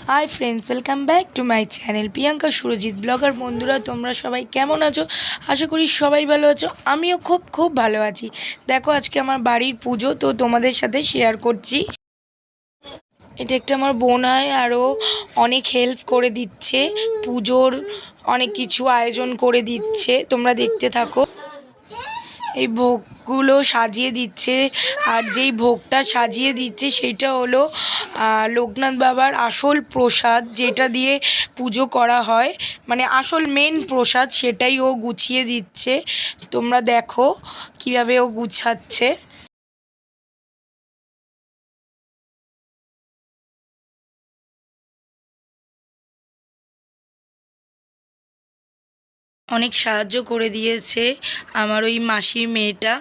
Hi friends, welcome back to my channel Priyanka Surajit blogger. বন্ধুরা, তোমরা সবাই কেমন আছো? আশা করি সবাই ভালো আছো। আমিও খুব খুব ভালো আছি। দেখো, আজকে আমার বাড়ির পুজো, তো তোমাদের সাথে শেয়ার করছি। এটা একটা আমার বোন হয়, আরও অনেক হেল্প করে দিচ্ছে, পুজোর অনেক কিছু আয়োজন করে দিচ্ছে। তোমরা দেখতে থাকো। এই ভোগগুলো সাজিয়ে দিচ্ছে, আর যেই ভোগটা সাজিয়ে দিচ্ছে সেটা হলো লোকনাথ বাবার আসল প্রসাদ, যেটা দিয়ে পুজো করা হয়, মানে আসল মেন প্রসাদ, সেটাই ও গুছিয়ে দিচ্ছে। তোমরা দেখো কিভাবে ও গুছাচ্ছে। অনেক সাহায্য করে দিয়েছে আমার ওই মাসির মেয়েটা।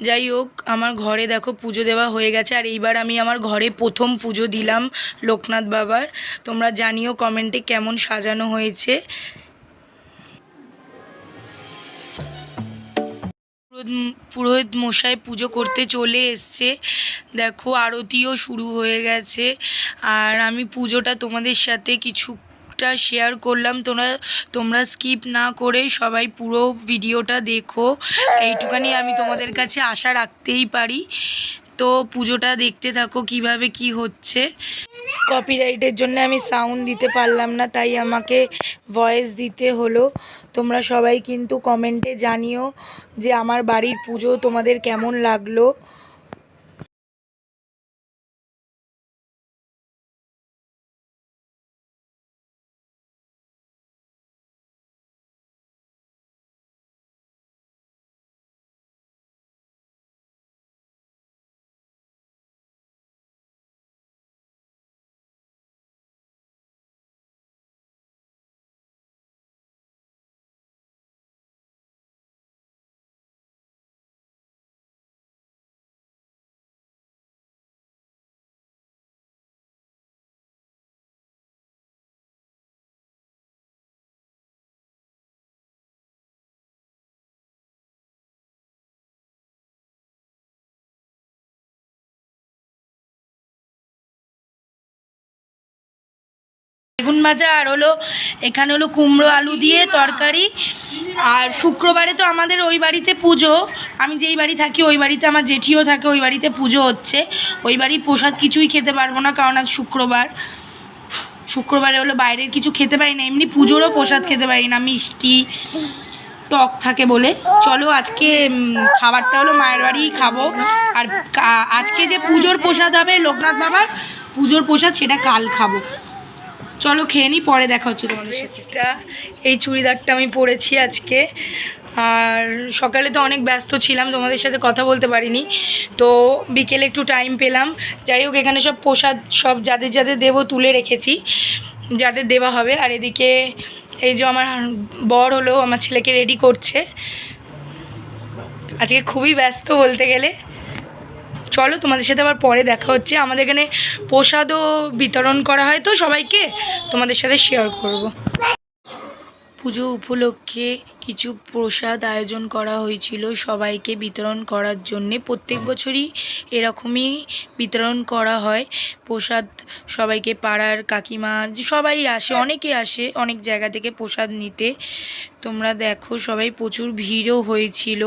যাই হোক, আমার ঘরে দেখো পুজো দেওয়া হয়ে গেছে, আর এইবার আমি আমার ঘরে প্রথম পুজো দিলাম লোকনাথ বাবার। তোমরা জানিও কমেন্টে কেমন সাজানো হয়েছে। পুরোহিত মশাই পুজো করতে চলে এসছে। দেখো, আরতিও শুরু হয়ে গেছে। আর আমি পুজোটা তোমাদের সাথে কিছুটা শেয়ার করলাম। তোমরা স্কিপ না করে সবাই পুরো ভিডিওটা দেখো। এইটুখানি আমি তোমাদের কাছে আশা রাখতেই পারি। তো পুজোটা দেখতে থাকো কিভাবে কি হচ্ছে। কপিরাইটের জন্য আমি সাউন্ড দিতে পারলাম না, তাই আমাকে ভয়েস দিতে হলো। তোমরা সবাই কিন্তু কমেন্টে জানিও যে আমার বাড়ির পুজো তোমাদের কেমন লাগলো। বেগুন ভাজা আর হলো এখানে হলো কুমড়ো আলু দিয়ে তরকারি। আর শুক্রবারে তো আমাদের ওই বাড়িতে পুজো, আমি যেই বাড়ি থাকি ওই বাড়িতে আমার জেঠিও থাকে, ওই বাড়িতে পুজো হচ্ছে। ওই বাড়ির প্রসাদ কিছুই খেতে পারবো না, কারণ আজ শুক্রবারে হলো বাইরের কিছু খেতে পারি না, এমনি পুজোরও প্রসাদ খেতে পারি না, মিষ্টি টক থাকে বলে। চলো, আজকে খাবারটা হলো মায়ের বাড়িই খাবো। আর আজকে যে পুজোর প্রসাদ হবে লোকনাথ বাবার পুজোর প্রসাদ, সেটা কাল খাবো। চলো খেয়ে নিই, পরে দেখা হচ্ছে তোমাদের সাথে। এই চুড়িদারটা আমি পরেছি আজকে। আর সকালে তো অনেক ব্যস্ত ছিলাম, তোমাদের সাথে কথা বলতে পারিনি, তো বিকেলে একটু টাইম পেলাম। যাই হোক, এখানে সব প্রসাদ সব যাদের যাদের দেবো তুলে রেখেছি, যাদের দেওয়া হবে। আর এদিকে এই যে আমার বর হলো আমার ছেলেকে রেডি করছে। আজকে খুবই ব্যস্ত বলতে গেলে। চলো, তোমাদের সাথে আবার পরে দেখা হচ্ছে। আমাদের এখানে প্রসাদও বিতরণ করা হয়, তো সবাইকে তোমাদের সাথে শেয়ার করব। পুজো উপলক্ষে কিছু প্রসাদ আয়োজন করা হয়েছিল সবাইকে বিতরণ করার জন্যে। প্রত্যেক বছরই এরকমই বিতরণ করা হয় প্রসাদ সবাইকে। পাড়ার কাকিমা সবাই আসে, অনেকে আসে অনেক জায়গা থেকে প্রসাদ নিতে। তোমরা দেখো, সবাই প্রচুর ভিড়ও হয়েছিল,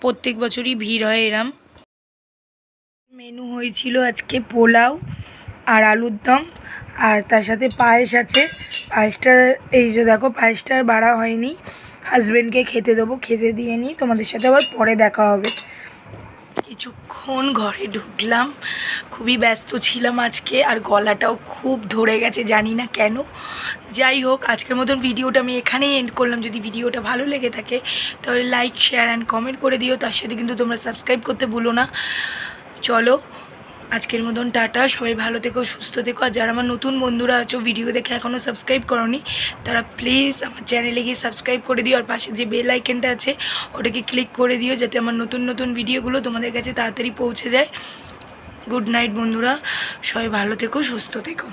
প্রত্যেক বছরই ভিড় হয় এরম। মেনু হয়েছিল আজকে পোলাও আর আলুর দম, আর তার সাথে পায়েস আছে। পায়েসটা এই যে দেখো, পায়েসটা আর বাড়া হয়নি, হাজব্যান্ডকে খেতে দেবো, খেতে দিয়ে নিই। তোমাদের সাথে আবার পরে দেখা হবে। কিছুক্ষণ ঘরে ঢুকলাম, খুবই ব্যস্ত ছিলাম আজকে, আর গলাটাও খুব ধরে গেছে, জানি না কেন। যাই হোক, আজকের মতন ভিডিওটা আমি এখানেই এন্ড করলাম। যদি ভিডিওটা ভালো লেগে থাকে তাহলে লাইক, শেয়ার অ্যান্ড কমেন্ট করে দিও। তার সাথে কিন্তু তোমরা সাবস্ক্রাইব করতে ভুলো না। চলো, আজকের মতন টাটা। সবাই ভালো থেকো, সুস্থ থেকো। আর যারা আমার নতুন বন্ধুরা আছো, ভিডিও দেখে এখনও সাবস্ক্রাইব করোনি, তারা প্লিজ আমার চ্যানেলে গিয়ে সাবস্ক্রাইব করে দিও। আর পাশে যে বেল আইকনটা আছে ওটাকে ক্লিক করে দিও, যাতে আমার নতুন নতুন ভিডিওগুলো তোমাদের কাছে তাড়াতাড়ি পৌঁছে যায়। গুড নাইট বন্ধুরা, সবাই ভালো থেকো, সুস্থ থেকো।